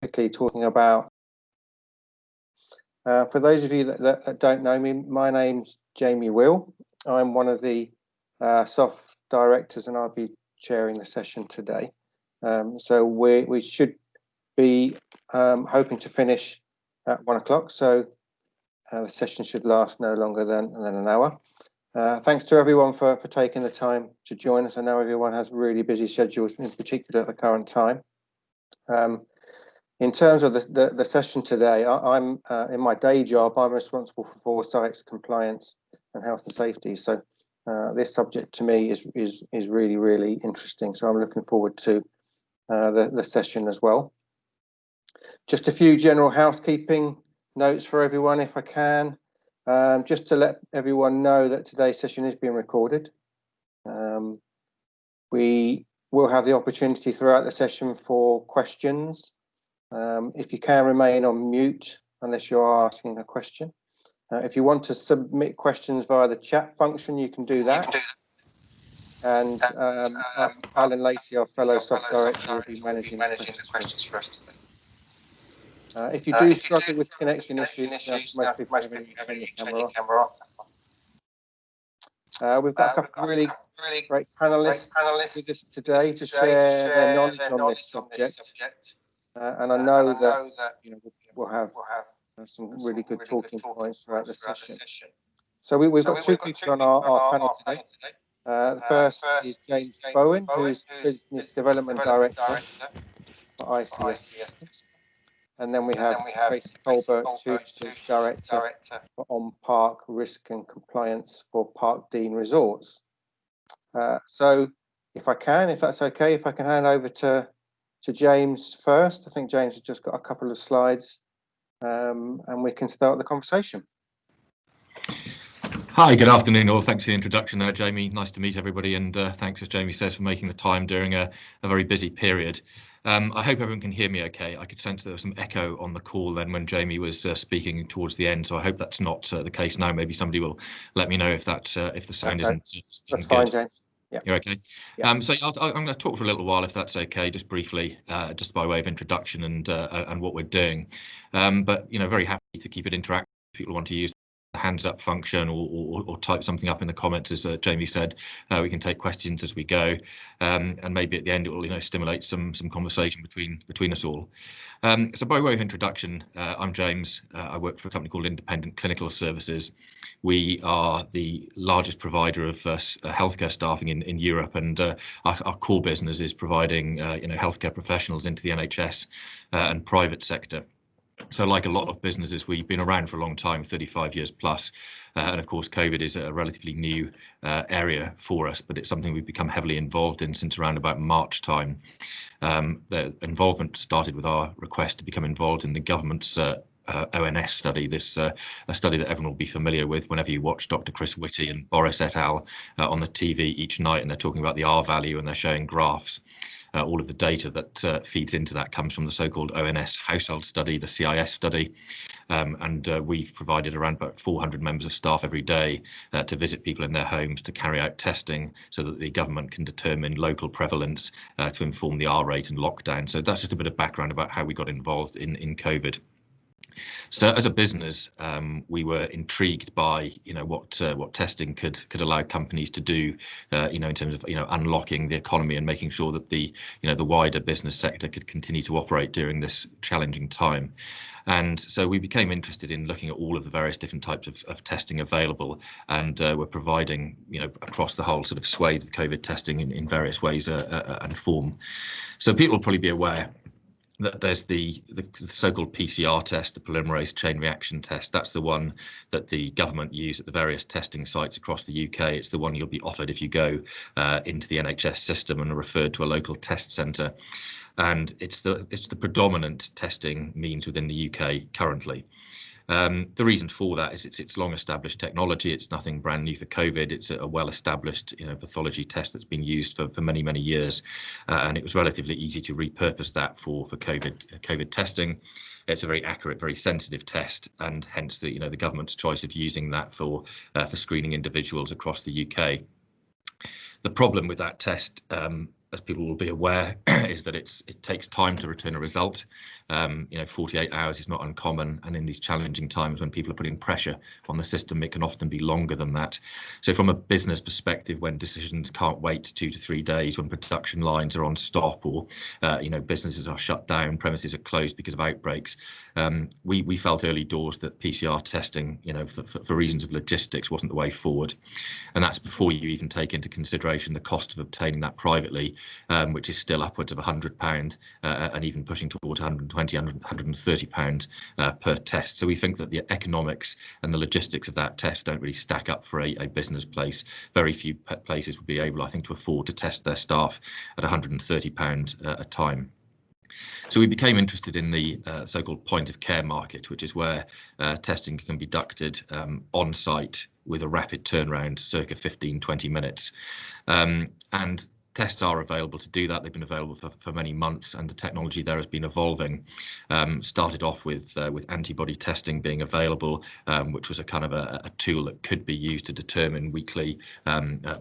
quickly talking about. For those of you that don't know me, my name's Jamie Will. I'm one of the SOFHT directors, and I'll be chairing the session today. So we should be hoping to finish at 1 o'clock. So the session should last no longer than an hour. Thanks to everyone for taking the time to join us. I know everyone has really busy schedules, in particular at the current time. In terms of the session today, I'm in my day job, I'm responsible for foresights, compliance and health and safety. So this subject to me is really, really interesting. So I'm looking forward to the session as well. Just a few general housekeeping notes for everyone, if I can. Just to let everyone know that today's session is being recorded. We will have the opportunity throughout the session for questions. If you can remain on mute unless you are asking a question. If you want to submit questions via the chat function, you can do that. And Alan Lacey, our fellow SOFHT director, will be managing the questions for us today. If you do struggle with connection issues, most people have turn your camera off. We've got a couple of really great panelists with us today to share their knowledge on this subject. And I know that we'll have some really good talking points throughout the session. So we've got two people on our panel today. The first is James Bowen, who's Business Development Director for ICS. And then we have Tracy Colbert, who's Director for On-Park Risk and Compliance for Park Dean Resorts. So if that's okay, if I can hand over to James first. I think James has just got a couple of slides and we can start the conversation. Hi, good afternoon all. Thanks for the introduction there, Jamie. Nice to meet everybody, and thanks, as Jamie says, for making the time during a very busy period. I hope everyone can hear me okay. I could sense there was some echo on the call then when Jamie was speaking towards the end, so I hope that's not the case now. Maybe somebody will let me know if the sound isn't That's fine, James. Yeah. You're okay. Yeah. So I'm going to talk for a little while, if that's okay, just briefly, just by way of introduction and what we're doing. But very happy to keep it interactive. If people want to use the hands up function or type something up in the comments, as Jamie said, we can take questions as we go, and maybe at the end it will stimulate some conversation between us all. So by way of introduction, I'm James. I work for a company called Independent Clinical Services. We are the largest provider of healthcare staffing in Europe, and our core business is providing healthcare professionals into the NHS and private sector. So like a lot of businesses, we've been around for a long time, 35 years plus. And of course, COVID is a relatively new area for us, but it's something we've become heavily involved in since around about March time. The involvement started with our request to become involved in the government's ONS study, a study that everyone will be familiar with whenever you watch Dr. Chris Whitty and Boris et al. On the TV each night, and they're talking about the R value and they're showing graphs. All of the data that feeds into that comes from the so-called ONS household study, the CIS study, and we've provided around about 400 members of staff every day to visit people in their homes to carry out testing so that the government can determine local prevalence to inform the R rate and lockdown. So that's just a bit of background about how we got involved in COVID. So as a business, we were intrigued by what testing could allow companies to do, in terms of unlocking the economy and making sure that the wider business sector could continue to operate during this challenging time. And so we became interested in looking at all of the various different types of testing available, and we're providing across the whole sort of swathe of COVID testing in various ways and form. So people will probably be aware that there's the so-called PCR test, the polymerase chain reaction test. That's the one that the government use at the various testing sites across the UK. It's the one you'll be offered if you go into the NHS system and are referred to a local test centre. And it's the predominant testing means within the UK currently. The reason for that is it's long-established technology. It's nothing brand new for COVID. It's a well-established pathology test that's been used for many, many years, and it was relatively easy to repurpose that for COVID testing. It's a very accurate, very sensitive test, and hence the government's choice of using that for screening individuals across the UK. The problem with that test as people will be aware, is that it takes time to return a result. 48 hours is not uncommon, and in these challenging times when people are putting pressure on the system, it can often be longer than that. So from a business perspective, when decisions can't wait 2 to 3 days, when production lines are on stop, or businesses are shut down, premises are closed because of outbreaks, we felt early doors that PCR testing, for reasons of logistics, wasn't the way forward. And that's before you even take into consideration the cost of obtaining that privately, which is still upwards of £100 and even pushing towards £120, £130 per test. So we think that the economics and the logistics of that test don't really stack up for a business place. Very few places would be able, I think, to afford to test their staff at £130 a time. So we became interested in the so-called point of care market, which is where testing can be conducted on site with a rapid turnaround, circa 15-20 minutes. And tests are available to do that. They've been available for many months, and the technology there has been evolving. Started off with antibody testing being available, which was a kind of a tool that could be used to determine weekly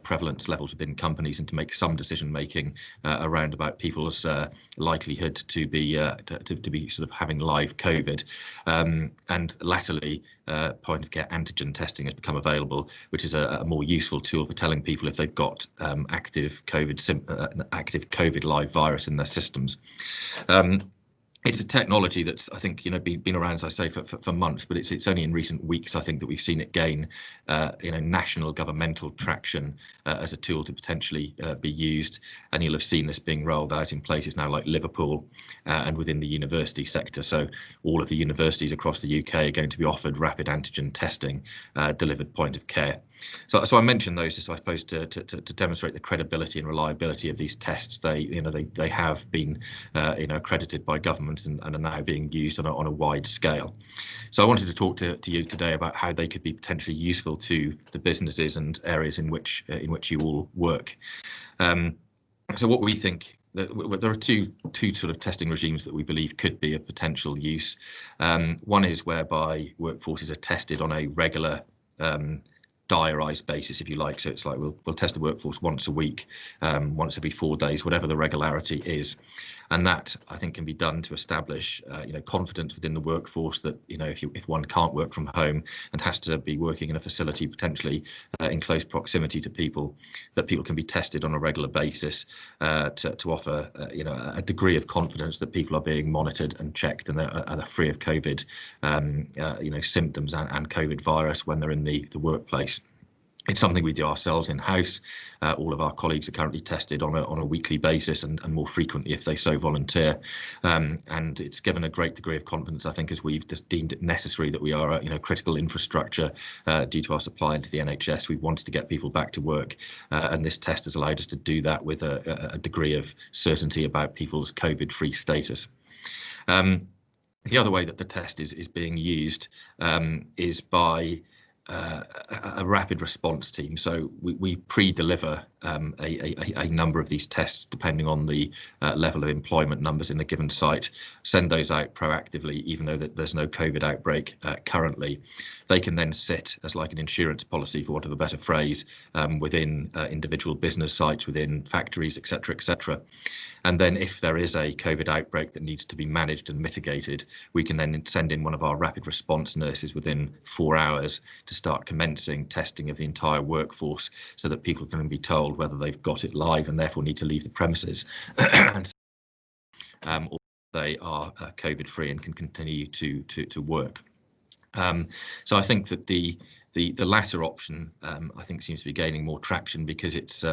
prevalence levels within companies and to make some decision making around about people's likelihood to be sort of having live COVID. And latterly, point of care antigen testing has become available, which is a more useful tool for telling people if they've got active COVID live virus in their systems. It's a technology that's, I think, been around, as I say, for months, but it's only in recent weeks, I think, that we've seen it gain, national governmental traction as a tool to potentially be used. And you'll have seen this being rolled out in places now like Liverpool and within the university sector. So all of the universities across the UK are going to be offered rapid antigen testing delivered point of care. So I mentioned those just, I suppose, to demonstrate the credibility and reliability of these tests. They have been accredited by government and are now being used on a wide scale. So I wanted to talk to you today about how they could be potentially useful to the businesses and areas in which you all work. So what we think, that there are two sort of testing regimes that we believe could be of potential use. One is whereby workforces are tested on a regular diarised basis, if you like. So it's like we'll test the workforce once a week, once every 4 days, whatever the regularity is. And that, I think, can be done to establish confidence within the workforce that if one can't work from home and has to be working in a facility potentially in close proximity to people, that people can be tested on a regular basis to offer a degree of confidence that people are being monitored and checked and are free of COVID symptoms and COVID virus when they're in the workplace. It's something we do ourselves in-house. All of our colleagues are currently tested on a weekly basis and more frequently if they so volunteer. And it's given a great degree of confidence, I think, as we've just deemed it necessary that we are a critical infrastructure due to our supply into the NHS. We wanted to get people back to work, and this test has allowed us to do that with a degree of certainty about people's COVID-free status. The other way that the test is being used is by a rapid response team. So we pre-deliver a number of these tests depending on the level of employment numbers in a given site, send those out proactively, even though there's no COVID outbreak currently. They can then sit as like an insurance policy, for want of a better phrase, within individual business sites, within factories, etc., etc. And then if there is a COVID outbreak that needs to be managed and mitigated, we can then send in one of our rapid response nurses within 4 hours to start commencing testing of the entire workforce so that people can be told whether they've got it live and therefore need to leave the premises or they are COVID free and can continue to work. So I think that the latter option I think seems to be gaining more traction because it's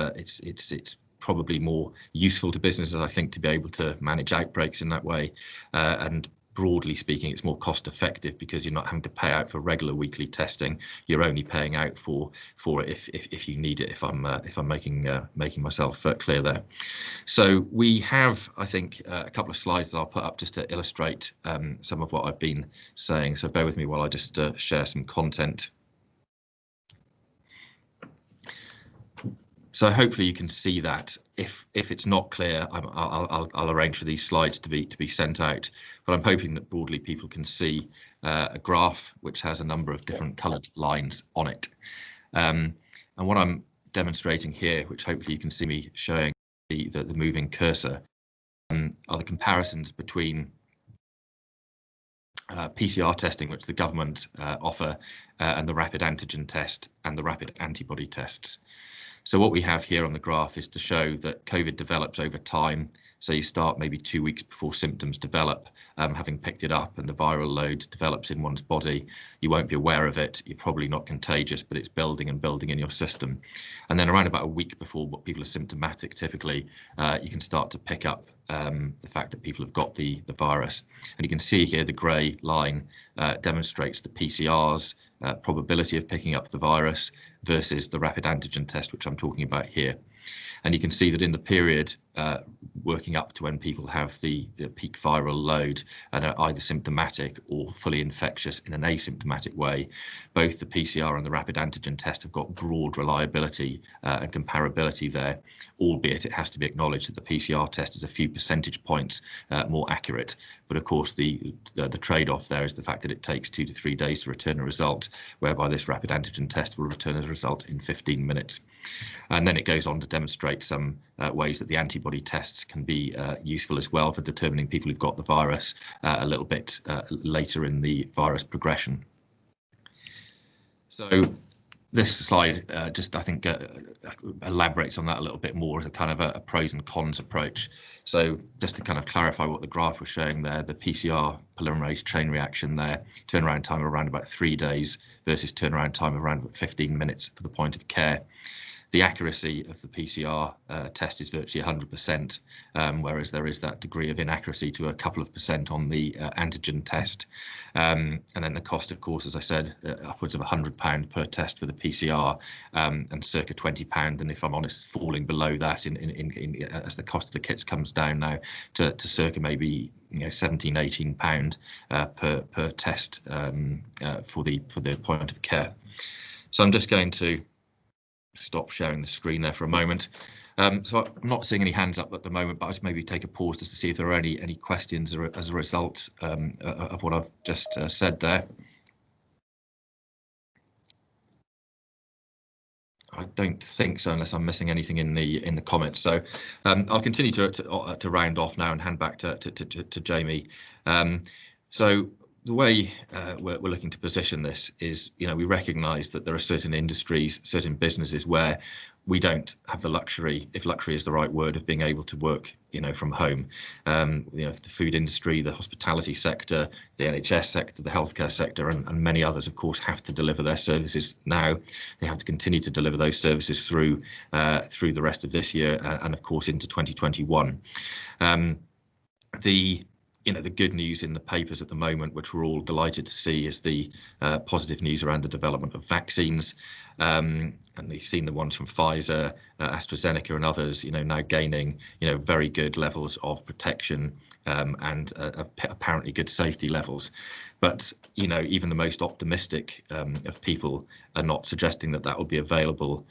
probably more useful to businesses, I think, to be able to manage outbreaks in that way. And broadly speaking, it's more cost effective because you're not having to pay out for regular weekly testing. You're only paying out for it if you need it, if I'm making myself clear there. So we have, I think, a couple of slides that I'll put up just to illustrate some of what I've been saying. So bear with me while I just share some content. So hopefully you can see that. If it's not clear, I'll arrange for these slides to be sent out. But I'm hoping that broadly people can see a graph which has a number of different coloured lines on it. And what I'm demonstrating here, which hopefully you can see me showing, the moving cursor, are the comparisons between PCR testing, which the government offer, and the rapid antigen test and the rapid antibody tests. So what we have here on the graph is to show that COVID develops over time. So you start maybe 2 weeks before symptoms develop, having picked it up, and the viral load develops in one's body. You won't be aware of it. You're probably not contagious, but it's building and building in your system. And then around about a week before what people are symptomatic, typically, you can start to pick up the fact that people have got the virus. And you can see here the grey line demonstrates the PCR's probability of picking up the virus versus the rapid antigen test, which I'm talking about here. And you can see that in the period working up to when people have the peak viral load and are either symptomatic or fully infectious in an asymptomatic way, both the PCR and the rapid antigen test have got broad reliability and comparability there, albeit it has to be acknowledged that the PCR test is a few percentage points more accurate. But of course, the trade-off there is the fact that it takes 2 to 3 days to return a result, whereby this rapid antigen test will return a result in 15 minutes. And then it goes on to demonstrate some ways that the antibody tests can be useful as well for determining people who've got the virus a little bit later in the virus progression. So this slide just, I think, elaborates on that a little bit more as a kind of a pros and cons approach. So just to kind of clarify what the graph was showing there, the PCR polymerase chain reaction there, turnaround time of around about 3 days versus turnaround time of around about 15 minutes for the point of care. The accuracy of the PCR test is virtually 100%, whereas there is that degree of inaccuracy to a couple of percent on the antigen test. And then the cost, of course, as I said, upwards of £100 per test for the PCR, and circa £20, and if I'm honest, falling below that as the cost of the kits comes down now to circa maybe £17, £18 per test for the point of care. So I'm just going to stop sharing the screen there for a moment. So I'm not seeing any hands up at the moment, but I'll just maybe take a pause just to see if there are any questions as a result of what I've just said there. I don't think so, unless I'm missing anything in the comments. So I'll continue to round off now and hand back to Jamie. So the way we're looking to position this is, we recognise that there are certain industries, certain businesses where we don't have the luxury, if luxury is the right word, of being able to work, from home. The food industry, the hospitality sector, the NHS sector, the healthcare sector, and many others, of course, have to deliver their services now. They have to continue to deliver those services through the rest of this year and of course into 2021. The good news in the papers at the moment, which we're all delighted to see, is the positive news around the development of vaccines. And we've seen the ones from Pfizer, AstraZeneca and others, now gaining, very good levels of protection and apparently good safety levels. But, even the most optimistic of people are not suggesting that will be available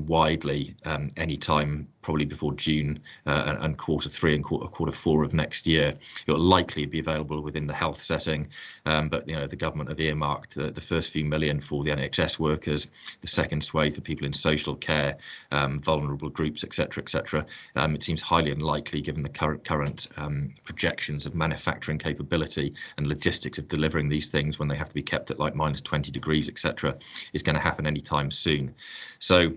widely anytime probably before June and Q3 and Q4 of next year. It will likely be available within the health setting, but the government have earmarked the first few million for the NHS workers, the second swathe for people in social care, vulnerable groups, etc., etc. It seems highly unlikely, given the current projections of manufacturing capability and logistics of delivering these things when they have to be kept at like -20 degrees, etc., is going to happen anytime soon. So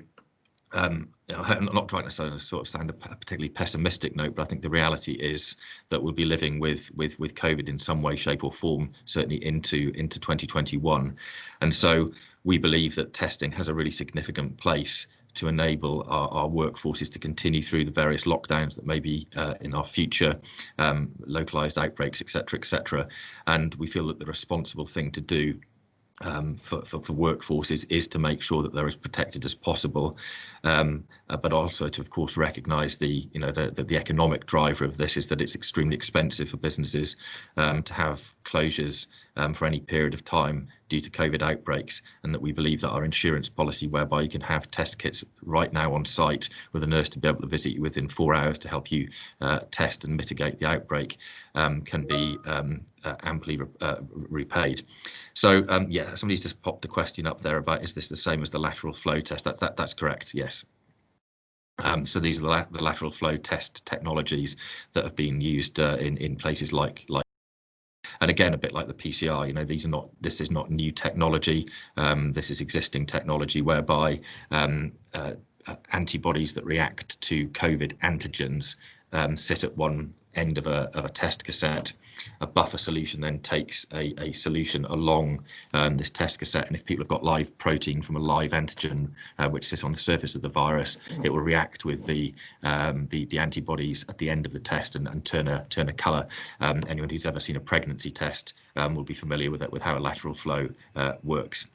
I'm not trying to sort of sound a particularly pessimistic note, but I think the reality is that we'll be living with COVID in some way, shape or form, certainly into 2021. And so we believe that testing has a really significant place to enable our workforces to continue through the various lockdowns that may be in our future, localized outbreaks, etc., etc. And we feel that the responsible thing to do for workforces is to make sure that they're as protected as possible, but also to, of course, recognise the economic driver of this is that it's extremely expensive for businesses to have closures for any period of time due to COVID outbreaks, and that we believe that our insurance policy, whereby you can have test kits right now on site with a nurse to be able to visit you within 4 hours to help you test and mitigate the outbreak, can be amply repaid. So somebody's just popped a question up there about, is this the same as the lateral flow test? That's correct, yes. So these are the lateral flow test technologies that have been used in places like. And again, a bit like the PCR, this is not new technology. This is existing technology whereby antibodies that react to COVID antigens sit at one end of a test cassette. A buffer solution then takes a solution along this test cassette, and if people have got live protein from a live antigen which sits on the surface of the virus, it will react with the antibodies at the end of the test and turn a colour. Anyone who's ever seen a pregnancy test will be familiar with how a lateral flow works.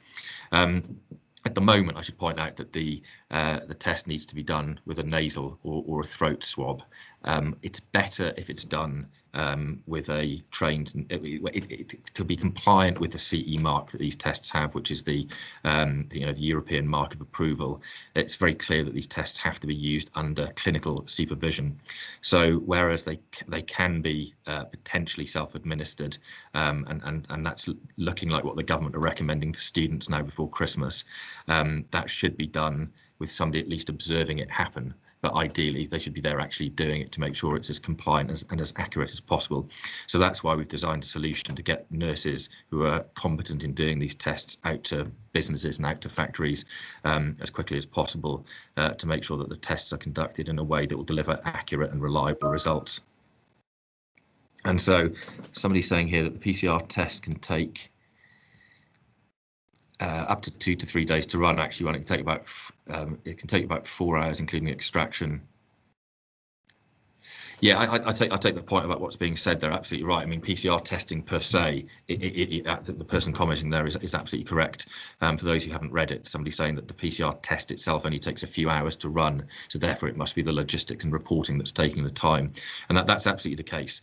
At the moment, I should point out that the test needs to be done with a nasal or a throat swab. It's better if it's done with a trained, to be compliant with the CE mark that these tests have, which is the European mark of approval. It's very clear that these tests have to be used under clinical supervision. So whereas they can be potentially self-administered, and that's looking like what the government are recommending for students now before Christmas, that should be done with somebody at least observing it happen. But ideally, they should be there actually doing it to make sure it's as compliant and as accurate as possible. So that's why we've designed a solution to get nurses who are competent in doing these tests out to businesses and out to factories as quickly as possible to make sure that the tests are conducted in a way that will deliver accurate and reliable results. And so somebody's saying here that the PCR test can take up to 2 to 3 days to run. Actually, it can take about 4 hours, including extraction. Yeah, I take the point about what's being said there. Absolutely right. I mean, PCR testing per se, the person commenting there is absolutely correct. For those who haven't read it, somebody's saying that the PCR test itself only takes a few hours to run, so therefore it must be the logistics and reporting that's taking the time, and that's absolutely the case.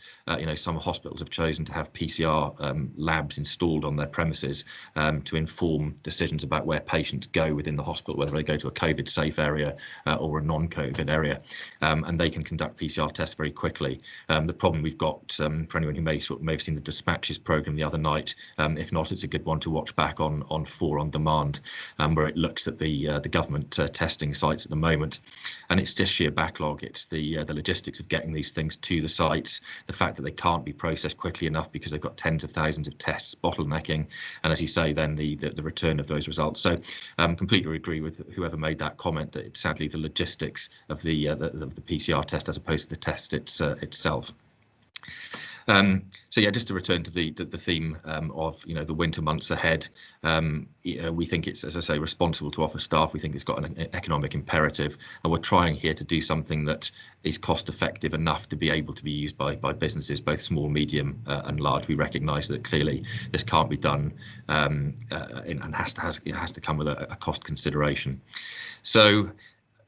Some hospitals have chosen to have PCR labs installed on their premises to inform decisions about where patients go within the hospital, whether they go to a COVID safe area or a non-COVID area, and they can conduct PCR tests very quickly. The problem we've got, for anyone who may have seen the Dispatches programme the other night, if not, it's a good one to watch back on 4 on demand, where it looks at the government testing sites at the moment, and it's just sheer backlog. It's the logistics of getting these things to the sites, the fact that they can't be processed quickly enough because they've got tens of thousands of tests, bottlenecking, and as you say, then the return of those results. So completely agree with whoever made that comment that it's sadly the logistics of the PCR test as opposed to the test itself. So yeah, just to return to the theme of the winter months ahead, we think it's, as I say, responsible to offer staff. We think it's got an economic imperative, and we're trying here to do something that is cost effective enough to be able to be used by businesses, both small, medium and large. We recognise that clearly this can't be done and has to come with a cost consideration. So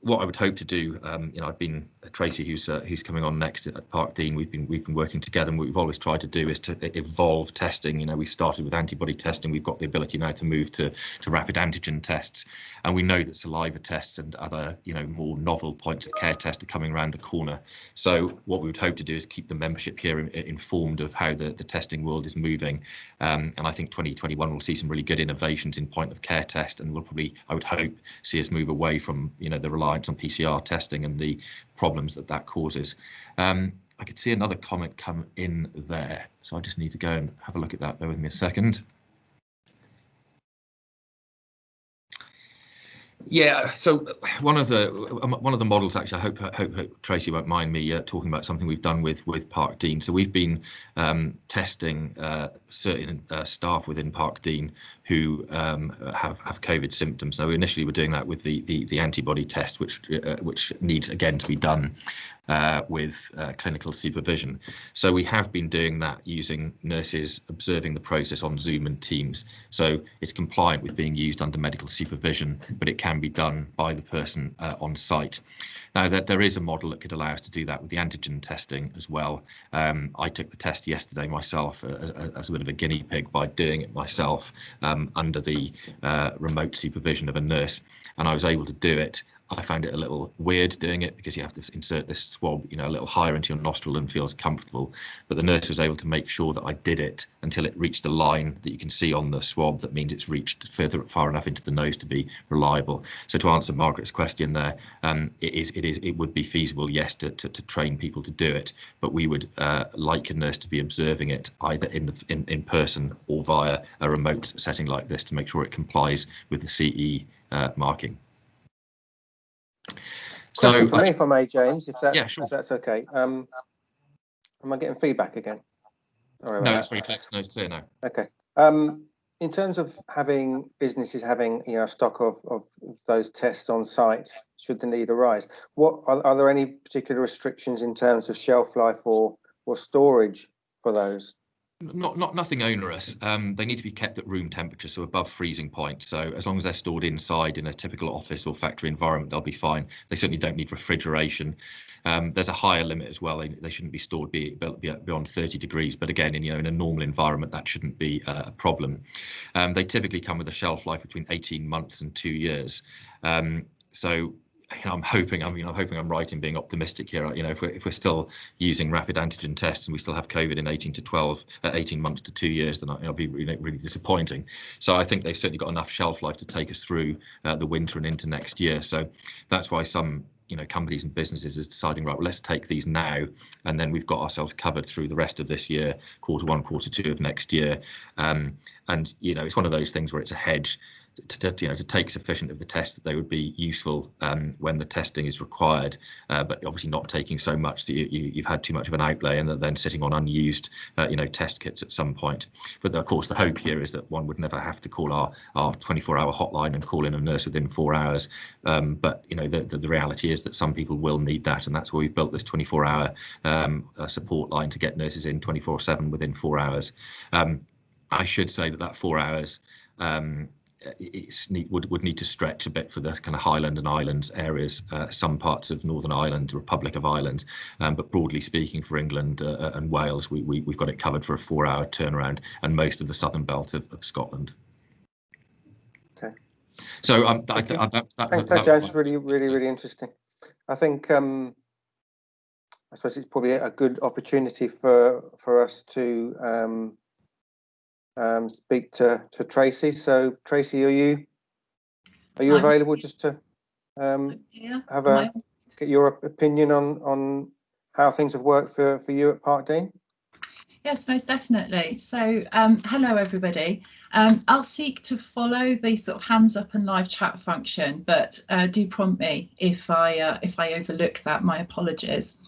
what I would hope to do, I've been Tracy, who's coming on next at Parkdean. We've been working together, and what we've always tried to do is to evolve testing. We started with antibody testing. We've got the ability now to move to rapid antigen tests, and we know that saliva tests and other more novel points of care tests are coming around the corner. So what we would hope to do is keep the membership here informed of how the testing world is moving, and I think 2021 will see some really good innovations in point of care test, and we'll probably, I would hope, see us move away from the reliance on PCR testing and the problems that causes. I could see another comment come in there, so I just need to go and have a look at that. Bear with me a second. Yeah, so one of the models, actually, I hope Tracy won't mind me talking about something we've done with Parkdean. So we've been testing certain staff within Parkdean who have COVID symptoms. Now, we initially were doing that with the antibody test, which needs again to be done with clinical supervision. So we have been doing that using nurses observing the process on Zoom and Teams. So it's compliant with being used under medical supervision, but it can be done by the person on site. Now, there is a model that could allow us to do that with the antigen testing as well. I took the test yesterday myself as a bit of a guinea pig by doing it myself under the remote supervision of a nurse, and I was able to do it I found it a little weird doing it because you have to insert this swab, a little higher into your nostril and feels comfortable. But the nurse was able to make sure that I did it until it reached the line that you can see on the swab. That means it's reached far enough into the nose to be reliable. So to answer Margaret's question there, it would be feasible, yes, to train people to do it, but we would like a nurse to be observing it either in person or via a remote setting like this to make sure it complies with the CE marking. Question for me, if I may, James, if that's okay. Am I getting feedback again? No, it's very clear. No, it's clear now. Okay. In terms of having businesses having a stock of those tests on site, should the need arise, what are there any particular restrictions in terms of shelf life or storage for those? Nothing onerous. They need to be kept at room temperature, so above freezing point. So as long as they're stored inside in a typical office or factory environment, they'll be fine. They certainly don't need refrigeration. There's a higher limit as well. They shouldn't be stored beyond 30 degrees. But again, in a normal environment, that shouldn't be a problem. They typically come with a shelf life between 18 months and 2 years. So I'm hoping I'm right in being optimistic here. If we're still using rapid antigen tests and we still have COVID in 18 months to 2 years, then it'll be really disappointing. So I think they've certainly got enough shelf life to take us through the winter and into next year. So that's why some companies and businesses is deciding, right, well, let's take these now, and then we've got ourselves covered through the rest of this year, Q1, Q2 of next year. And it's one of those things where it's a hedge to take sufficient of the test that they would be useful when the testing is required, but obviously not taking so much that you've had too much of an outlay and then sitting on unused test kits at some point. But of course the hope here is that one would never have to call our 24-hour hotline and call in a nurse within 4 hours, but the reality is that some people will need that, and that's why we've built this 24-hour support line to get nurses in 24/7 within 4 hours. I should say that 4 hours would need to stretch a bit for the kind of Highland and Islands areas, some parts of Northern Ireland, Republic of Ireland, but broadly speaking for England and Wales, we've got it covered for a 4-hour turnaround, and most of the southern belt of Scotland. Okay. So thanks, James. Really interesting. I think I suppose it's probably a good opportunity for us to speak to Tracy. So Tracy, are you available just to get your opinion on how things have worked for you at Parkdean? Yes, most definitely. So hello everybody. I'll seek to follow the sort of hands up and live chat function, but do prompt me if I overlook that. My apologies.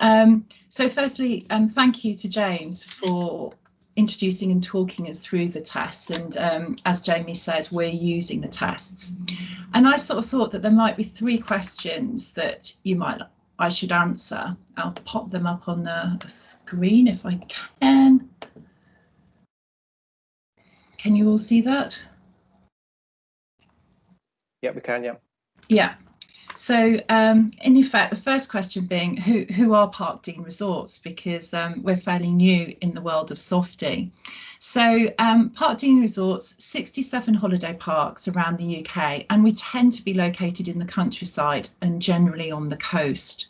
So firstly, thank you to James for introducing and talking us through the tests, and as Jamie says, we're using the tests, and I sort of thought that there might be 3 questions that I should answer. I'll pop them up on the screen if I can. Can you all see that? Yeah, we can. Yeah. So in effect, the first question being who are Parkdean Resorts, because we're fairly new in the world of SOFHT. So Parkdean Resorts, 67 holiday parks around the UK, and we tend to be located in the countryside and generally on the coast.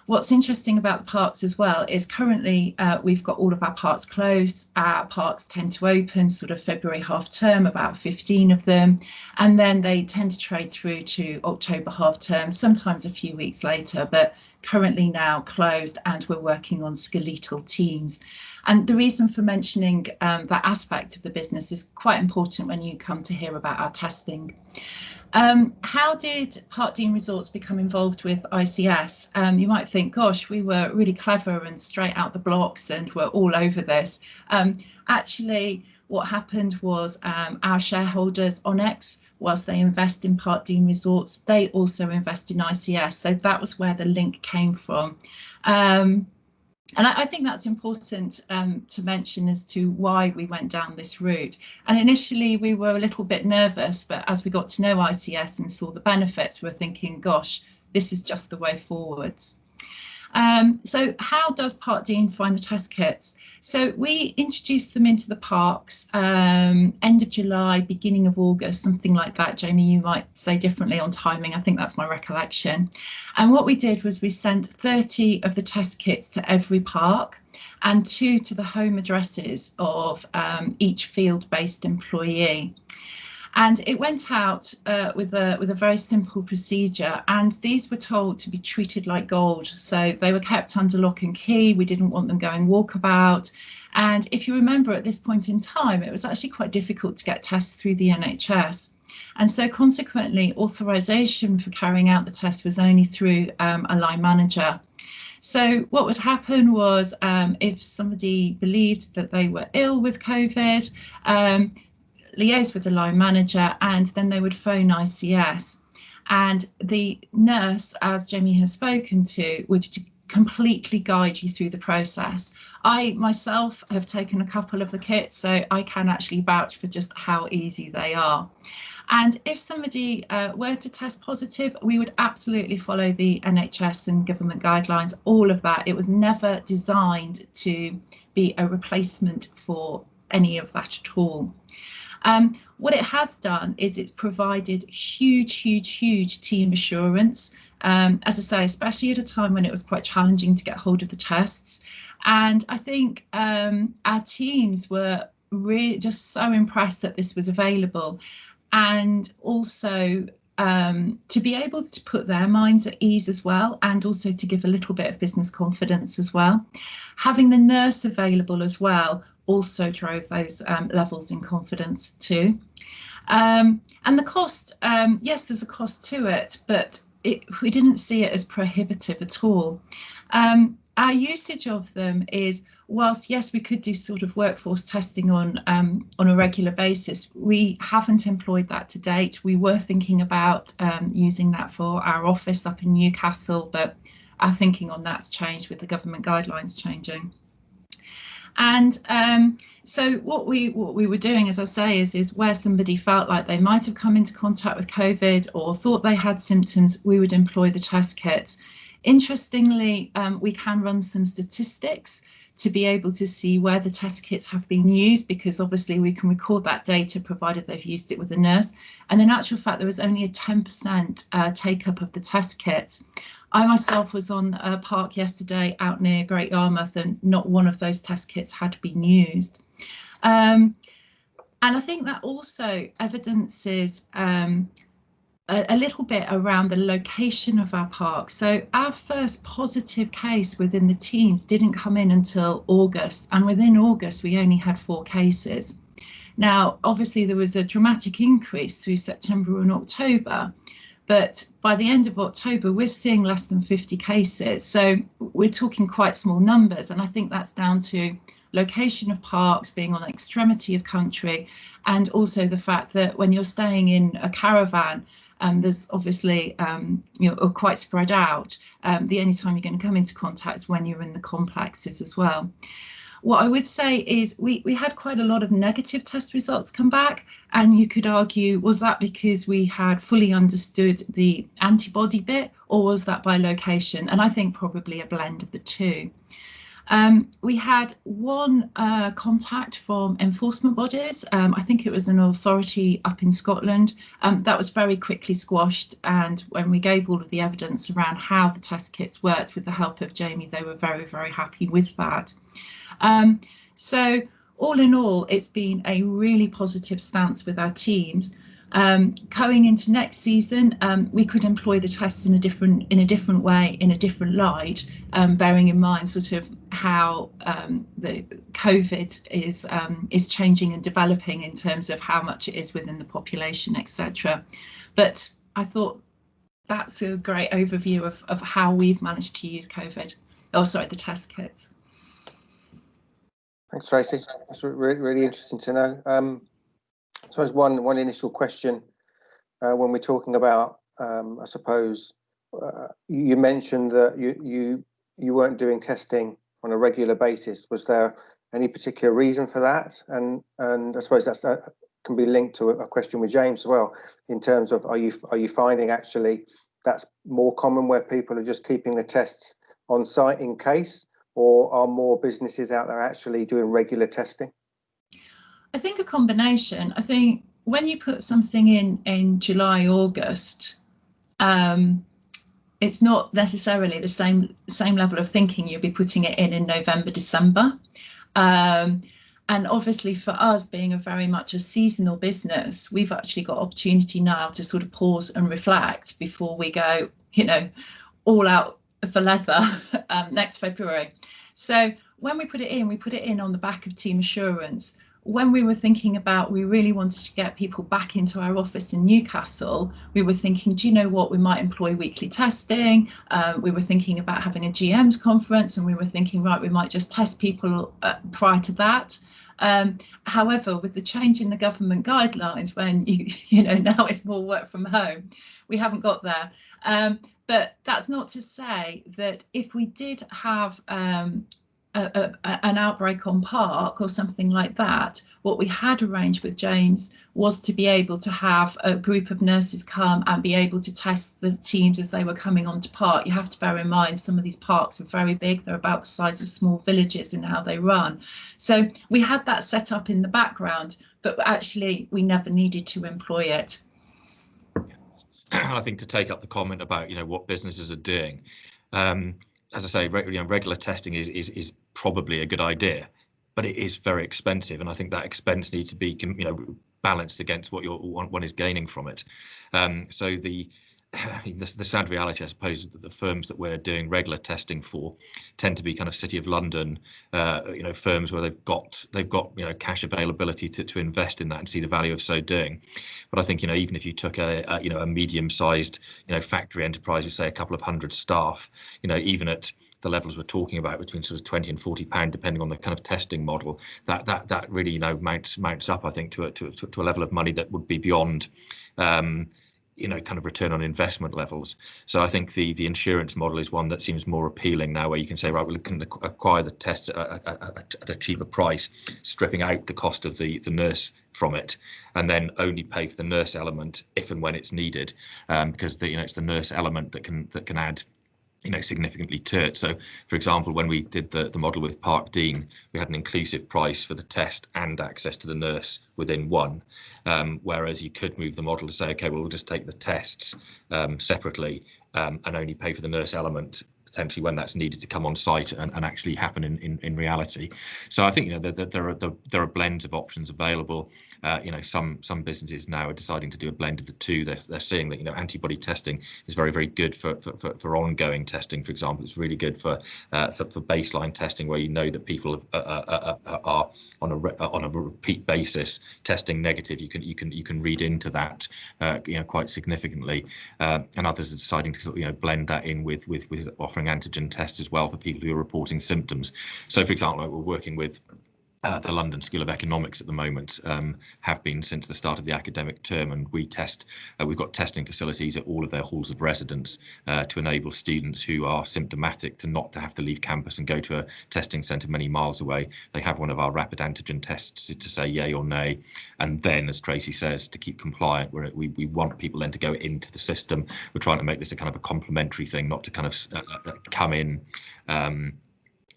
What's interesting about the parks as well is currently we've got all of our parks closed. Our parks tend to open sort of February half term, about 15 of them, and then they tend to trade through to October half term, sometimes a few weeks later, but currently now closed, and we're working on skeletal teams. And the reason for mentioning that aspect of the business is quite important when you come to hear about our testing. How did Parkdean Resorts become involved with ICS? You might think, gosh, we were really clever and straight out the blocks and we're all over this. Actually, what happened was our shareholders, Onyx, whilst they invest in Parkdean Resorts, they also invest in ICS. So that was where the link came from. And I think that's important to mention as to why we went down this route. And initially we were a little bit nervous, but as we got to know ICS and saw the benefits, we're thinking, gosh, this is just the way forwards. So how does Park Dean find the test kits? So we introduced them into the parks end of July, beginning of August, something like that. Jamie, you might say differently on timing. I think that's my recollection. And what we did was we sent 30 of the test kits to every park and 2 to the home addresses of each field-based employee. And it went out with a very simple procedure, and these were told to be treated like gold. So they were kept under lock and key. We didn't want them going walkabout. And if you remember, at this point in time, it was actually quite difficult to get tests through the NHS. And so consequently, authorization for carrying out the test was only through a line manager. So what would happen was if somebody believed that they were ill with COVID, liaise with the line manager, and then they would phone ICS. And the nurse, as Jamie has spoken to, would completely guide you through the process. I myself have taken a couple of the kits, so I can actually vouch for just how easy they are. And if somebody were to test positive, we would absolutely follow the NHS and government guidelines, all of that. It was never designed to be a replacement for any of that at all. What it has done is it's provided huge team assurance, as I say, especially at a time when it was quite challenging to get hold of the tests. And I think our teams were really just so impressed that this was available, and also to be able to put their minds at ease as well, and also to give a little bit of business confidence as well. Having the nurse available as well also drove those levels in confidence too. And the cost, yes, there's a cost to it, but we didn't see it as prohibitive at all. Our usage of them is, whilst yes, we could do sort of workforce testing on a regular basis, we haven't employed that to date. We were thinking about using that for our office up in Newcastle, but our thinking on that's changed with the government guidelines changing. And so what we were doing, as I say, is where somebody felt like they might have come into contact with COVID or thought they had symptoms, we would employ the test kits. Interestingly, we can run some statistics to be able to see where the test kits have been used, because obviously we can record that data provided they've used it with a nurse. And in actual fact, there was only a 10% take up of the test kits. I myself was on a park yesterday out near Great Yarmouth, and not one of those test kits had been used. And I think that also evidences a little bit around the location of our park. So our first positive case within the teams didn't come in until August, and within August we only had 4 cases. Now, obviously there was a dramatic increase through September and October, but by the end of October we're seeing less than 50 cases. So we're talking quite small numbers, and I think that's down to location of parks, being on an extremity of country, and also the fact that when you're staying in a caravan, there's obviously, you know, quite spread out. The only time you're going to come into contact is when you're in the complexes as well. What I would say is we had quite a lot of negative test results come back, and you could argue, was that because we had fully understood the antibody bit, or was that by location? And I think probably a blend of the two. We had one contact from enforcement bodies. I think it was an authority up in Scotland. That was very quickly squashed, and when we gave all of the evidence around how the test kits worked with the help of Jamie, they were very happy with that. So all in all, it's been a really positive stance with our teams. Going into next season, we could employ the tests in a different way, in a different light, bearing in mind sort of how the COVID is changing and developing in terms of how much it is within the population, etc. But I thought that's a great overview of how we've managed to use the test kits. Thanks, Tracy. That's really interesting to know. So as one initial question, when we're talking about, I suppose, you mentioned that you weren't doing testing on a regular basis. Was there any particular reason for that? And I suppose that can be linked to a question with James as well, in terms of are you finding actually that's more common where people are just keeping the tests on site in case, or are more businesses out there actually doing regular testing? I think a combination. I think when you put something in July, August, it's not necessarily the same level of thinking you'll be putting it in November, December. And obviously for us being very much a seasonal business, we've actually got opportunity now to sort of pause and reflect before we go, all out for leather next February. So when we put it in on the back of team assurance. When we were thinking about, we really wanted to get people back into our office in Newcastle, we were thinking, do you know what, we might employ weekly testing. We were thinking about having a GM's conference, and we were thinking, right, we might just test people prior to that. However, with the change in the government guidelines, when now it's more work from home, we haven't got there. But that's not to say that if we did have an outbreak on Park or something like that, what we had arranged with James was to be able to have a group of nurses come and be able to test the teams as they were coming onto Park. You have to bear in mind some of these parks are very big. They're about the size of small villages in how they run. So we had that set up in the background, but actually we never needed to employ it. I think to take up the comment about what businesses are doing, as I say, regular testing is probably a good idea, but it is very expensive, and I think that expense needs to be balanced against what one is gaining from it. So the sad reality, I suppose, that the firms that we're doing regular testing for tend to be kind of City of London, firms where they've got cash availability to invest in that and see the value of so doing. But I think even if you took a medium-sized factory enterprise, you say a couple of hundred staff, even at the levels we're talking about between sort of £20 and £40, depending on the kind of testing model, that really mounts up, I think, to a level of money that would be beyond kind of return on investment levels. So I think the insurance model is one that seems more appealing now, where you can say, right, we can acquire the tests at a cheaper price, stripping out the cost of the nurse from it, and then only pay for the nurse element if and when it's needed, because it's the nurse element that can add significantly to it. So, for example, when we did the model with Park Dean, we had an inclusive price for the test and access to the nurse within one, whereas you could move the model to say, okay, well, we'll just take the tests separately and only pay for the nurse element potentially when that's needed to come on site and actually happen in reality. So I think there are blends of options available. Some businesses now are deciding to do a blend of the two. They're seeing that antibody testing is very, very good for ongoing testing. For example, it's really good for baseline testing, where that people are on a repeat basis testing negative. You can read into that quite significantly, and others are deciding to blend that in with offering antigen tests as well for people who are reporting symptoms. So, for example, we're working with the London School of Economics at the moment, have been since the start of the academic term, and we've got testing facilities at all of their halls of residence to enable students who are symptomatic to have to leave campus and go to a testing centre many miles away. They have one of our rapid antigen tests to say yay or nay, and then, as Tracy says, to keep compliant, we want people then to go into the system. We're trying to make this a kind of a complementary thing, not to kind of come in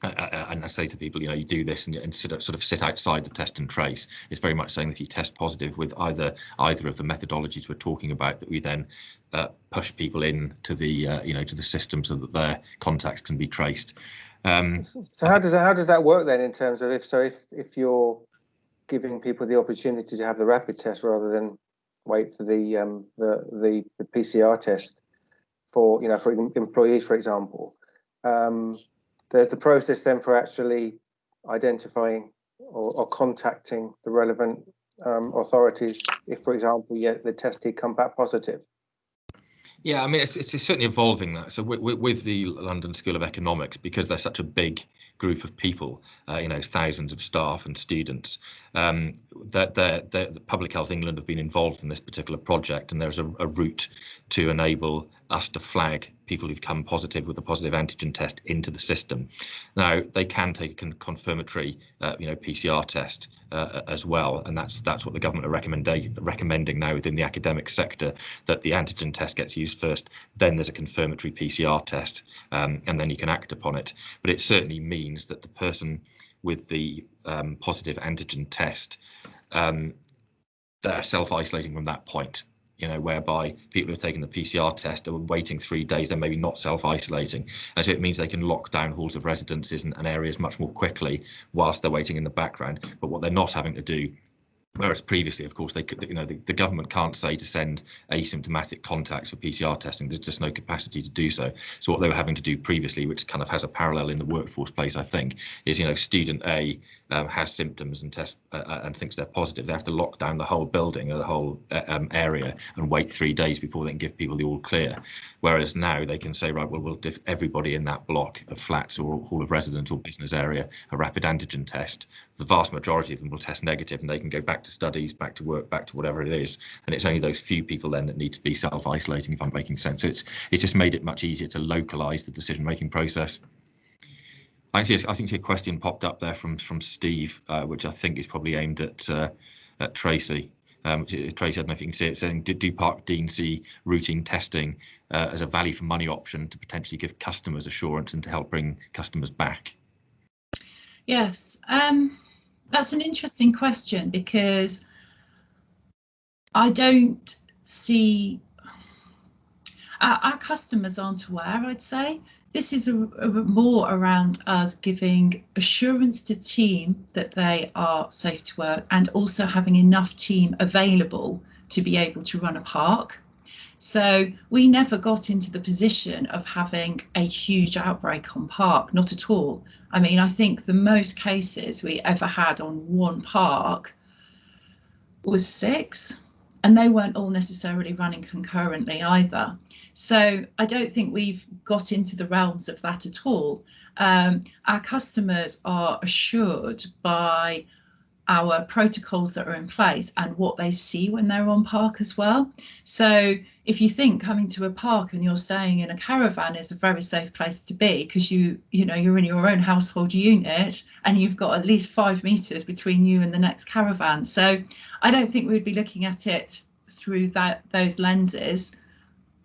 and I say to people, you do this and sort of sit outside the test and trace. It's very much saying that if you test positive with either of the methodologies we're talking about, that we then push people in to the to the system so that their contacts can be traced. So how does that work then, in terms of if you're giving people the opportunity to have the rapid test rather than wait for the PCR test for for employees, for example? There's the process then for actually identifying or contacting the relevant authorities if, for example, the test did come back positive. Yeah, I mean, it's certainly evolving that. So with the London School of Economics, because they're such a big group of people, thousands of staff and students. The Public Health England have been involved in this particular project, and there's a route to enable us to flag people who've come positive with a positive antigen test into the system. Now, they can take a confirmatory, PCR test as well, and that's what the government are recommending now within the academic sector, that the antigen test gets used first, then there's a confirmatory PCR test, and then you can act upon it. But it certainly means that the person with the positive antigen test, they're self-isolating from that point. Whereby people who have taken the PCR test are waiting 3 days, they're maybe not self-isolating. And so it means they can lock down halls of residences and areas much more quickly whilst they're waiting in the background. But what they're not having to do, whereas previously, of course, they could, the government can't say to send asymptomatic contacts for PCR testing. There's just no capacity to do so. So what they were having to do previously, which kind of has a parallel in the workforce place, I think, is student A has symptoms and and thinks they're positive. They have to lock down the whole building or the whole area and wait 3 days before they can give people the all clear. Whereas now they can say, right, well, we'll give everybody in that block of flats or hall of residence or business area a rapid antigen test. The vast majority of them will test negative, and they can go back to studies, back to work, back to whatever it is. And it's only those few people then that need to be self-isolating, if I'm making sense. So it's just made it much easier to localise the decision-making process. I think a question popped up there from Steve, which I think is probably aimed at Tracy. Tracy, I don't know if you can see it, saying, do Park Dean see routine testing as a value for money option to potentially give customers assurance and to help bring customers back? Yes, that's an interesting question, because I don't see our customers aren't aware, I'd say. This is more around us giving assurance to team that they are safe to work, and also having enough team available to be able to run a park. So we never got into the position of having a huge outbreak on park, not at all. I mean, I think the most cases we ever had on one park was 6, and they weren't all necessarily running concurrently either. So I don't think we've got into the realms of that at all. Our customers are assured by our protocols that are in place and what they see when they're on park as well. So if you think coming to a park and you're staying in a caravan is a very safe place to be, because you're in your own household unit and you've got at least 5 meters between you and the next caravan. So I don't think we'd be looking at it through those lenses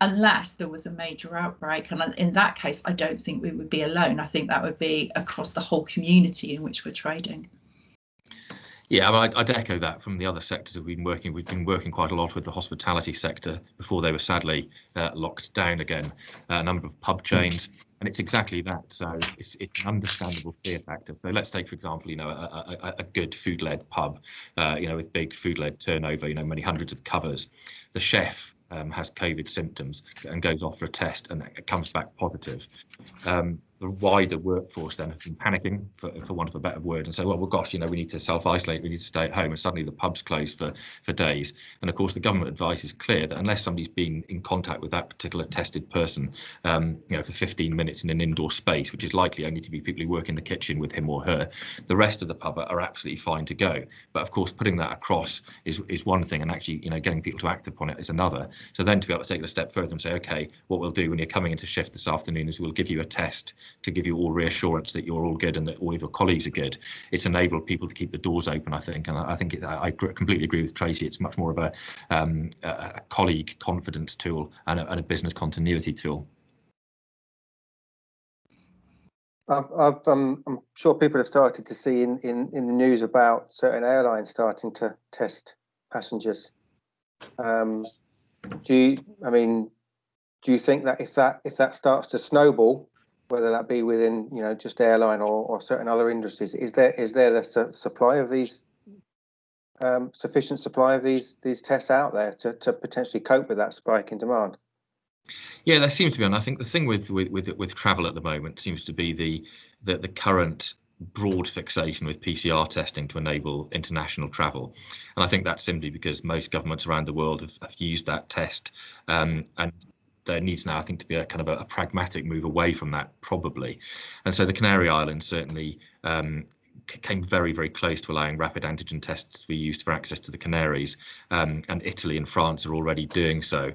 unless there was a major outbreak. And in that case, I don't think we would be alone. I think that would be across the whole community in which we're trading. Yeah, I'd echo that from the other sectors we've been working. We've been working quite a lot with the hospitality sector before they were sadly locked down again, a number of pub chains, and it's exactly that. So it's an understandable fear factor. So let's take, for example, a good food-led pub, with big food-led turnover, many hundreds of covers. The chef has COVID symptoms and goes off for a test and it comes back positive. The wider workforce then have been panicking, for want of a better word, and say, well, gosh, we need to self-isolate, we need to stay at home, and suddenly the pub's closed for days. And of course, the government advice is clear that unless somebody's been in contact with that particular tested person, for 15 minutes in an indoor space, which is likely only to be people who work in the kitchen with him or her, the rest of the pub are absolutely fine to go. But of course, putting that across is one thing, and actually, getting people to act upon it is another. So then to be able to take it a step further and say, okay, what we'll do when you're coming into shift this afternoon is we'll give you a test to give you all reassurance that you're all good and that all of your colleagues are good. It's enabled people to keep the doors open, I think, and I think I completely agree with Tracy. It's much more of a colleague confidence tool and a business continuity tool. I'm sure people have started to see in the news about certain airlines starting to test passengers. Do you think that if that starts to snowball, whether that be within just airline or certain other industries, is there the supply of these sufficient supply of these tests out there to potentially cope with that spike in demand? Yeah, there seems to be, and I think the thing with travel at the moment seems to be the current broad fixation with PCR testing to enable international travel, and I think that's simply because most governments around the world have used that test, and there needs now, I think, to be a kind of a pragmatic move away from that, probably. And so the Canary Islands certainly came very, very close to allowing rapid antigen tests to be used for access to the Canaries, and Italy and France are already doing so,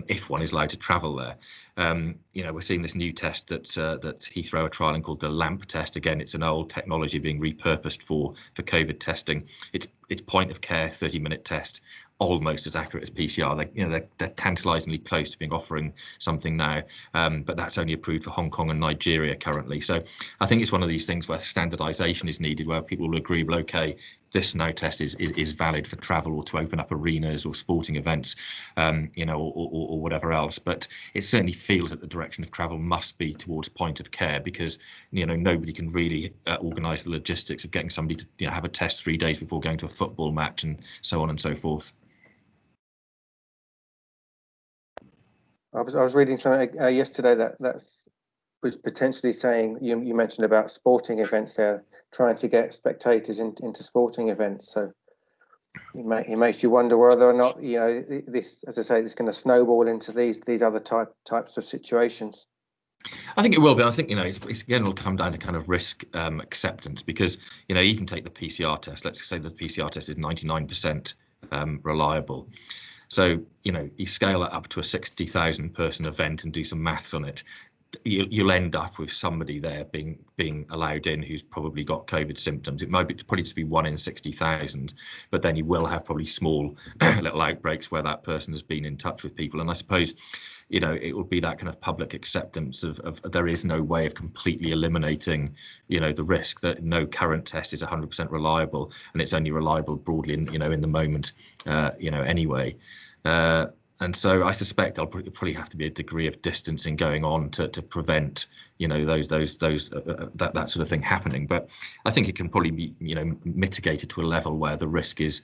if one is allowed to travel there. We're seeing this new test that Heathrow are trialing called the LAMP test. Again, it's an old technology being repurposed for COVID testing. It's point of care 30-minute test, almost as accurate as PCR. They're tantalizingly close to being offering something now, but that's only approved for Hong Kong and Nigeria currently. So I think it's one of these things where standardization is needed, where people will agree, well, okay, this now test is valid for travel or to open up arenas or sporting events, or whatever else. But it certainly feels that the direction of travel must be towards point of care, because nobody can really organise the logistics of getting somebody to have a test 3 days before going to a football match and so on and so forth. I was reading something yesterday that was potentially saying, you mentioned about sporting events there, trying to get spectators into sporting events. So it makes you wonder whether or not this, as I say, this is going to snowball into these other types of situations. I think it will be. I think it's again will come down to kind of risk acceptance, because even take the PCR test. Let's say the PCR test is 99% reliable. So you scale that up to a 60,000 person event and do some maths on it. You'll end up with somebody there being allowed in who's probably got COVID symptoms. It might probably just be 1 in 60,000, but then you will have probably small little outbreaks where that person has been in touch with people. And I suppose it will be that kind of public acceptance of there is no way of completely eliminating the risk, that no current test is 100% reliable, and it's only reliable broadly in the moment anyway. And so I suspect there'll probably have to be a degree of distancing going on to prevent that sort of thing happening. But I think it can probably be mitigated to a level where the risk is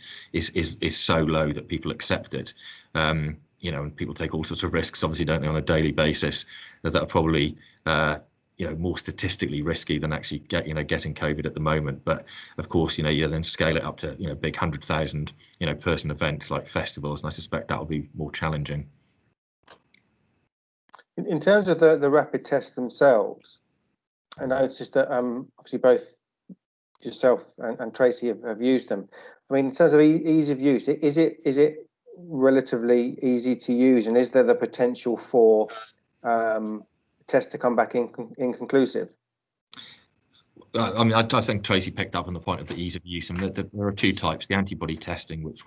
so low that people accept it. And people take all sorts of risks, obviously, don't they, on a daily basis, that are probably more statistically risky than actually getting COVID at the moment. But of course, you then scale it up to big 100,000 person events like festivals, and I suspect that will be more challenging. In terms of the rapid tests themselves, I noticed that obviously both yourself and Tracy have used them. I mean, in terms of ease of use, is it relatively easy to use, and is there the potential for test to come back inconclusive? I mean, I think Tracy picked up on the point of the ease of use, and there are two types: the antibody testing, which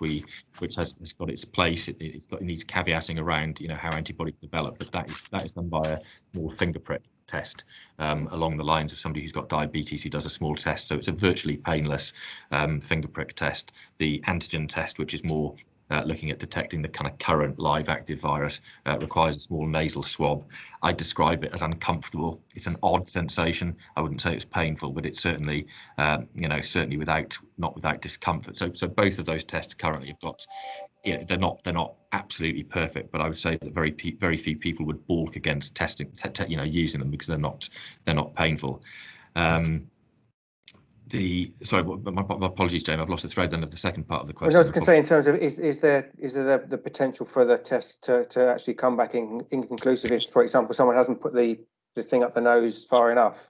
has got its place. It needs caveating around how antibodies develop, but that is done by a small finger prick test, along the lines of somebody who's got diabetes who does a small test. So it's a virtually painless finger prick test. The antigen test, which is more looking at detecting the kind of current live active virus, requires a small nasal swab. I describe it as uncomfortable. It's an odd sensation. I wouldn't say it's painful, but it's certainly, certainly not without discomfort. So both of those tests currently have got, they're not absolutely perfect, but I would say that very few people would balk against testing, using them, because they're not painful. Sorry, my apologies, James. I've lost the thread then of the second part of the question. I was going to say, in terms of is there the potential for the test to actually come back inconclusive if, for example, someone hasn't put the thing up the nose far enough?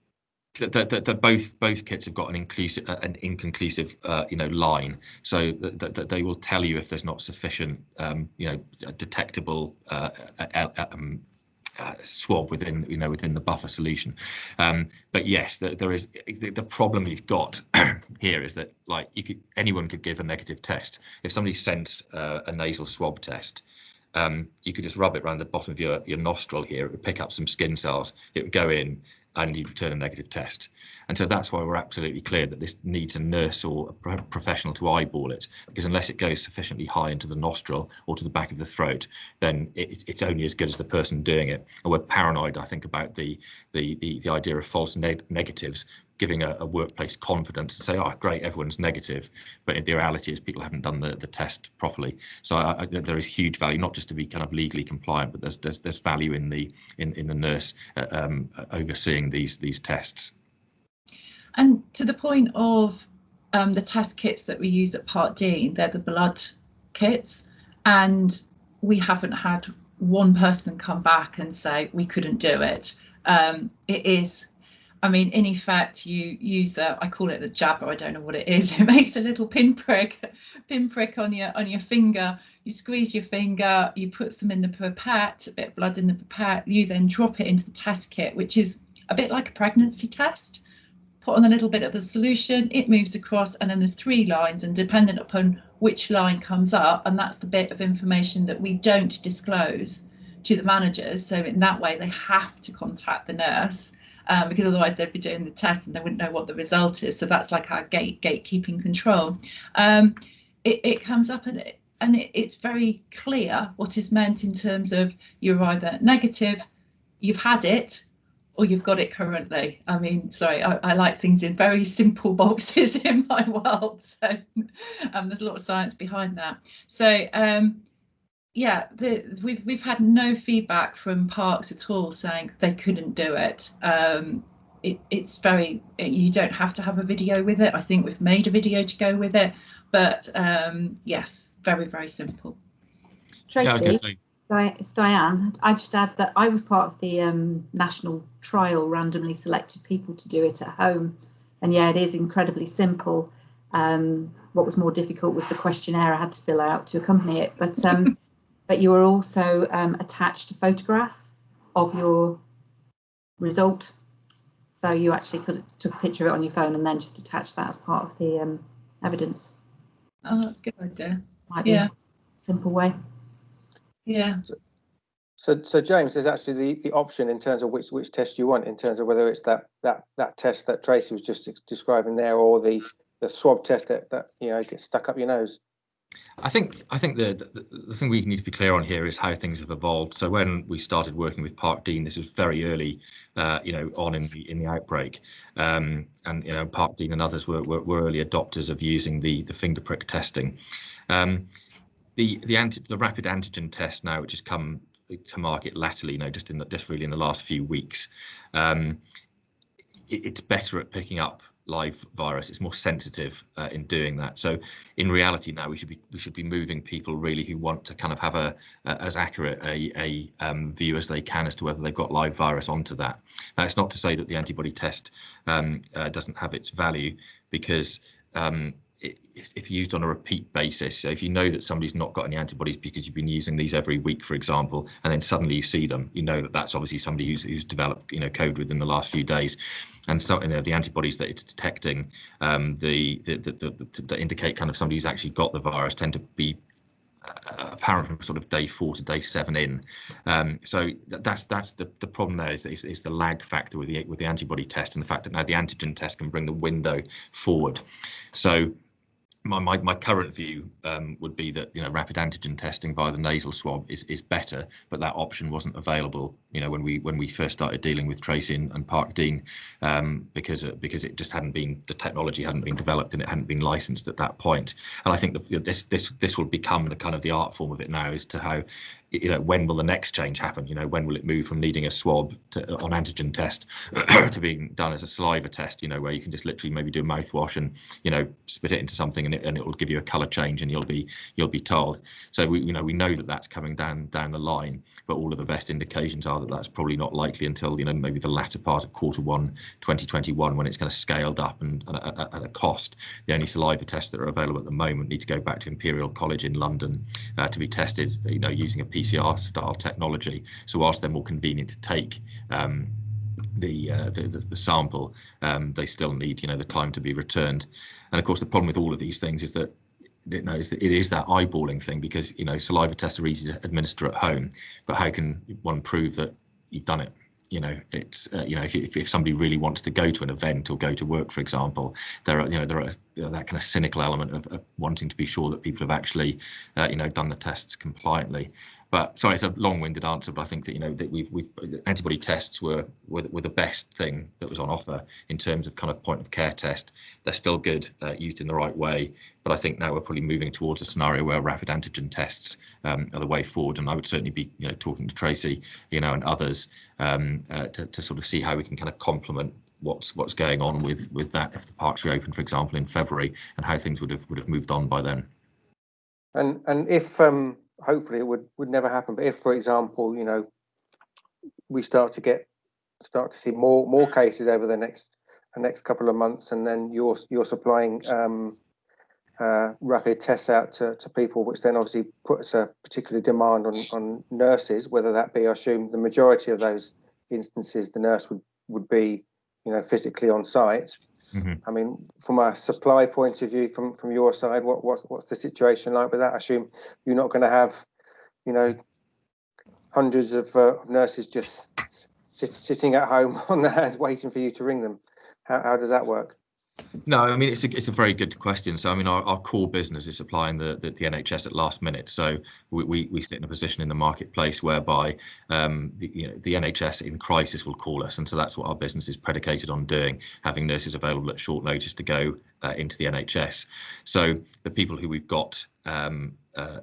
Both kits have got an inconclusive line, so that they will tell you if there's not sufficient detectable swab within the buffer solution. But yes, there is the problem you've got here is that anyone could give a negative test. If somebody sends a nasal swab test, you could just rub it around the bottom of your nostril here. It would pick up some skin cells. It would go in, and you'd return a negative test. And so that's why we're absolutely clear that this needs a nurse or a professional to eyeball it, because unless it goes sufficiently high into the nostril or to the back of the throat, then it's only as good as the person doing it. And we're paranoid, I think, about the idea of false negatives, giving a workplace confidence to say, oh, great, everyone's negative. But the reality is people haven't done the test properly. So there is huge value, not just to be kind of legally compliant, but there's value in the nurse overseeing these tests. And to the point of the test kits that we use at Part D, they're the blood kits, and we haven't had one person come back and say we couldn't do it. It is, I mean, in effect, you use the, I call it the jabber, I don't know what it is. It makes a little pinprick on your finger. You squeeze your finger, you put some in the pipette, a bit of blood in the pipette, you then drop it into the test kit, which is a bit like a pregnancy test. Put on a little bit of the solution, it moves across, and then there's 3 lines, and dependent upon which line comes up, and that's the bit of information that we don't disclose to the managers. So in that way, they have to contact the nurse, because otherwise they'd be doing the test and they wouldn't know what the result is. So that's like our gatekeeping control. It comes up and it's very clear what is meant in terms of you're either negative, you've had it, or you've got it currently. I mean, sorry, I like things in very simple boxes in my world. So there's a lot of science behind that. So yeah, we've had no feedback from parks at all saying they couldn't do it. It's very, you don't have to have a video with it. I think we've made a video to go with it, but yes, very, very simple. Tracy, it's Diane. I just add that I was part of the national trial, randomly selected people to do it at home, and yeah, it is incredibly simple. What was more difficult was the questionnaire I had to fill out to accompany it, but you were also attached a photograph of your result, so you actually took a picture of it on your phone and then just attach that as part of the evidence. Oh, that's a good idea. Might be a simple way. Yeah. So James, there's actually the option in terms of which test you want, in terms of whether it's that test that Tracy was just describing there, or the swab test that you know gets stuck up your nose. I think the thing we need to be clear on here is how things have evolved. So when we started working with Park Dean, this was very early, you know, on in the outbreak, and you know, Park Dean and others were early adopters of using the finger prick testing. The rapid antigen test now, which has come to market latterly, you know, just really in the last few weeks, it's better at picking up live virus. It's more sensitive in doing that. So in reality now we should be moving people really who want to kind of have as accurate a view as they can as to whether they've got live virus onto that. Now it's not to say that the antibody test doesn't have its value, because if used on a repeat basis, so if you know that somebody's not got any antibodies because you've been using these every week, for example, and then suddenly you see them, you know that that's obviously somebody who's developed, you know, COVID within the last few days, and so you know the antibodies that it's detecting, that indicate kind of somebody who's actually got the virus tend to be apparent from sort of day 4 to day 7 in. So that's the problem there is the lag factor with the antibody test, and the fact that now the antigen test can bring the window forward. So my current view would be that, you know, rapid antigen testing via the nasal swab is better, but that option wasn't available, you know, when we first started dealing with Tracy and Park Dean, because it just hadn't been, the technology hadn't been developed and it hadn't been licensed at that point. And I think that this will become the kind of the art form of it now, as to how, you know, when will the next change happen? You know, when will it move from needing a swab on antigen test to being done as a saliva test, you know, where you can just literally maybe do a mouthwash and, you know, spit it into something and it will give you a color change and you'll be told. So we know that that's coming down the line, but all of the best indications are that that's probably not likely until, you know, maybe the latter part of Q1 2021, when it's kind of scaled up and at a cost. The only saliva tests that are available at the moment need to go back to Imperial College in London to be tested, you know, using a PCR style technology. So whilst they're more convenient to take the sample, they still need, you know, the time to be returned. And of course the problem with all of these things is that it is that eyeballing thing, because, you know, saliva tests are easy to administer at home, but how can one prove that you've done it? You know, it's you know, if somebody really wants to go to an event or go to work, for example, there are that kind of cynical element of wanting to be sure that people have actually you know, done the tests compliantly. But sorry, it's a long-winded answer, but I think that, you know, that antibody tests were the best thing that was on offer in terms of kind of point of care test. They're still good, used in the right way, but I think now we're probably moving towards a scenario where rapid antigen tests are the way forward. And I would certainly be, you know, talking to Tracy, you know, and others to sort of see how we can kind of complement what's going on with that if the parks reopen, for example, in February, and how things would have moved on by then. And if hopefully it would never happen. But if, for example, we start to see more cases over the next couple of months, and then you're supplying rapid tests out to people, which then obviously puts a particular demand on nurses, whether that be, I assume the majority of those instances the nurse would be physically on site. Mm-hmm. I mean, from a supply point of view, from your side, what's the situation like with that? I assume you're not going to have hundreds of nurses just sitting at home on their hands waiting for you to ring them. How does that work? No, I mean, it's a very good question. So, I mean, our core business is supplying the NHS at last minute. So we sit in a position in the marketplace whereby the NHS in crisis will call us, and so that's what our business is predicated on doing, having nurses available at short notice to go into the NHS. So the people who we've got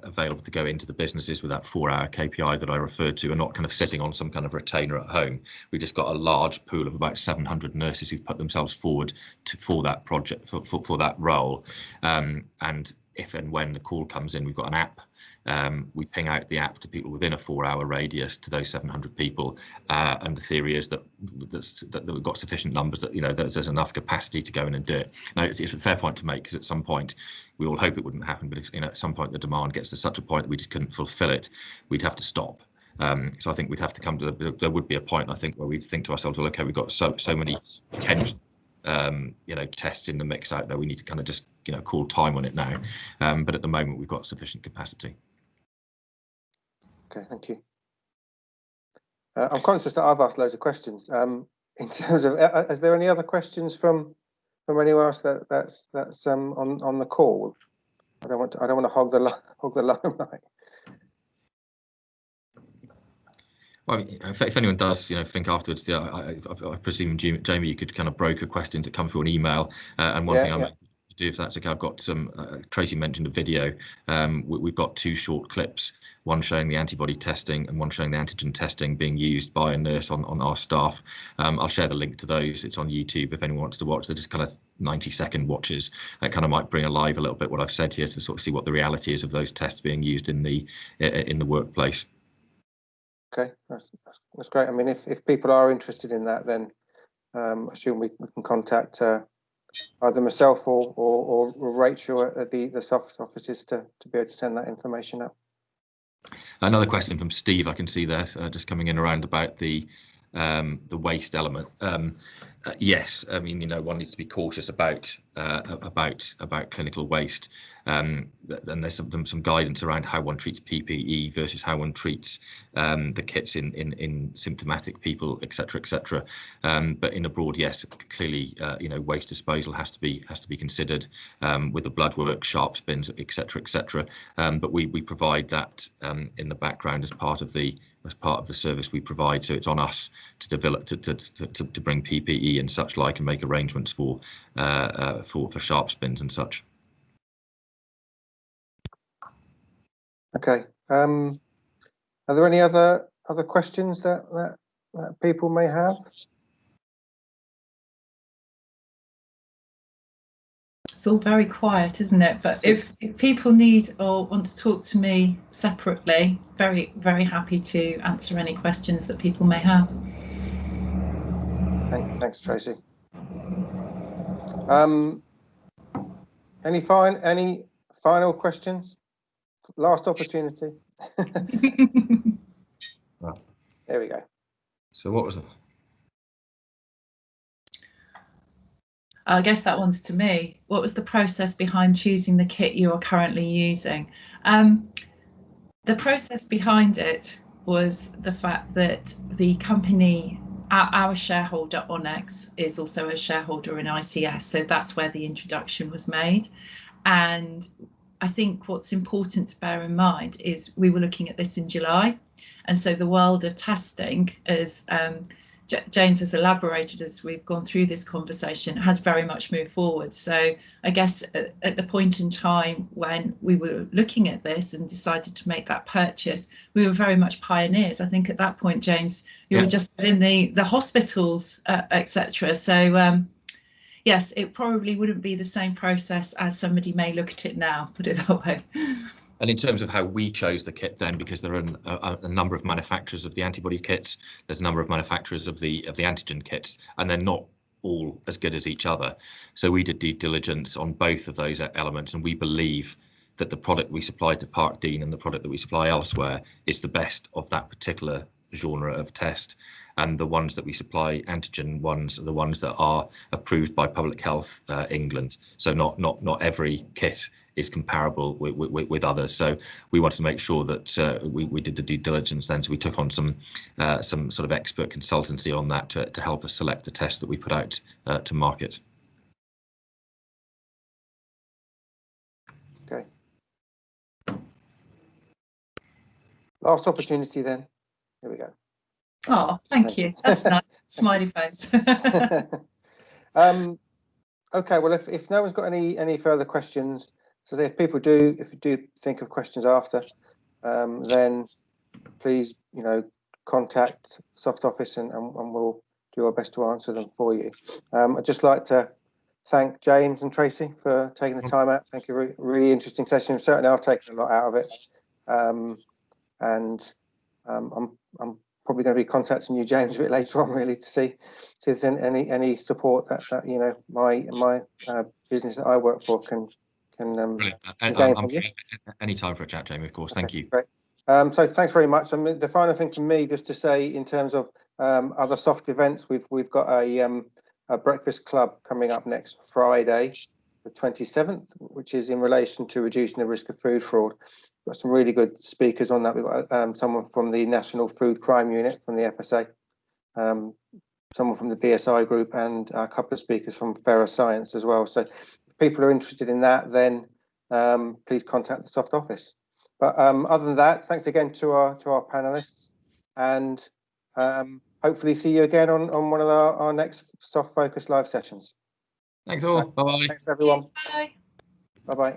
available to go into the businesses with that 4-hour KPI that I referred to are not kind of sitting on some kind of retainer at home. We've just got a large pool of about 700 nurses who've put themselves forward for that project, for that role. And if and when the call comes in, we've got an app. We ping out the app to people within a 4-hour radius to those 700 people, and the theory is that we've got sufficient numbers that there's enough capacity to go in and do it. Now, it's a fair point to make, because at some point we all hope it wouldn't happen, but if at some point the demand gets to such a point that we just couldn't fulfil it, we'd have to stop. So I think we'd have to come to there would be a point, I think, where we'd think to ourselves, well, okay, we've got so many potential tests in the mix out there, we need to kind of just call time on it now. But at the moment we've got sufficient capacity. Okay, thank you. I'm conscious that I've asked loads of questions. In terms of, is there any other questions from anyone else that's on the call? I don't want to hog the limelight. Well, if anyone does, think afterwards, I presume, Jamie, you could kind of broker questions that come through an email. And one thing I might do, if that's okay, I've got some. Tracy mentioned a video. We've got 2 short clips, one showing the antibody testing and one showing the antigen testing being used by a nurse on our staff. I'll share the link to those. It's on YouTube if anyone wants to watch. They're just kind of 90-second watches. That kind of might bring alive a little bit what I've said here, to sort of see what the reality is of those tests being used in the workplace. Okay, that's great. I mean, if people are interested in that, then I assume we can contact either myself or Rachel at the SOFHT offices to be able to send that information out. Another question from Steve, I can see there, just coming in around about the waste element. Yes, I mean, one needs to be cautious about clinical waste. And there's some guidance around how one treats PPE versus how one treats the kits in symptomatic people, etc., etc. But in abroad, yes, clearly, waste disposal has to be considered with the blood work, sharps bins, etc., etc. But we provide that in the background as part of the service we provide. So it's on us to develop to bring PPE and such like, and make arrangements for sharps bins and such. Okay. Are there any other questions that people may have? It's all very quiet, isn't it? But if people need or want to talk to me separately, very, very happy to answer any questions that people may have. Thanks, Tracy. Any final questions? Last opportunity. There we go. So what was it? I guess that one's to me. What was the process behind choosing the kit you are currently using? The process behind it was the fact that the company, our shareholder Onyx, is also a shareholder in ICS, so that's where the introduction was made. And I think what's important to bear in mind is we were looking at this in July, and so the world of testing, as James has elaborated as we've gone through this conversation, has very much moved forward. So I guess at the point in time when we were looking at this and decided to make that purchase, we were very much pioneers. I think at that point, James, you were just in the hospitals, etc. So yes, it probably wouldn't be the same process as somebody may look at it now, put it that way. And in terms of how we chose the kit then, because there are a number of manufacturers of the antibody kits, there's a number of manufacturers of the antigen kits, and they're not all as good as each other. So we did due diligence on both of those elements, and we believe that the product we supply to Park Dean and the product that we supply elsewhere is the best of that particular genre of test. And the ones that we supply, antigen ones, are the ones that are approved by Public Health England. So not every kit is comparable with others. So we wanted to make sure that we did the due diligence then. So we took on some sort of expert consultancy on that to help us select the test that we put out to market. Okay. Last opportunity then. Here we go. Oh, thank you. That's nice. Smiley face. Okay, well, if no one's got any further questions, so if you do think of questions after, then please, contact SOFHT office and we'll do our best to answer them for you. I'd just like to thank James and Tracy for taking the time out. Thank you. Really interesting session. Certainly, I've taken a lot out of it. And I'm probably going to be contacting you, James, a bit later on, really, to see if there's any support that my business that I work for can gain from this. Any time for a chat, Jamie, of course. Okay, thank you. Great. So thanks very much. The final thing from me, just to say, in terms of other SOFHT events, we've got a breakfast club coming up next Friday, the 27th, which is in relation to reducing the risk of food fraud. We've got some really good speakers on that. We've got someone from the National Food Crime Unit from the FSA, someone from the BSI group, and a couple of speakers from Ferro Science as well. So if people are interested in that, then please contact the SOFHT office. But other than that, thanks again to our panelists, and hopefully see you again on one of our next SOFHT Focus live sessions. Thanks all. Bye-bye. Thanks, everyone. Bye. Bye-bye.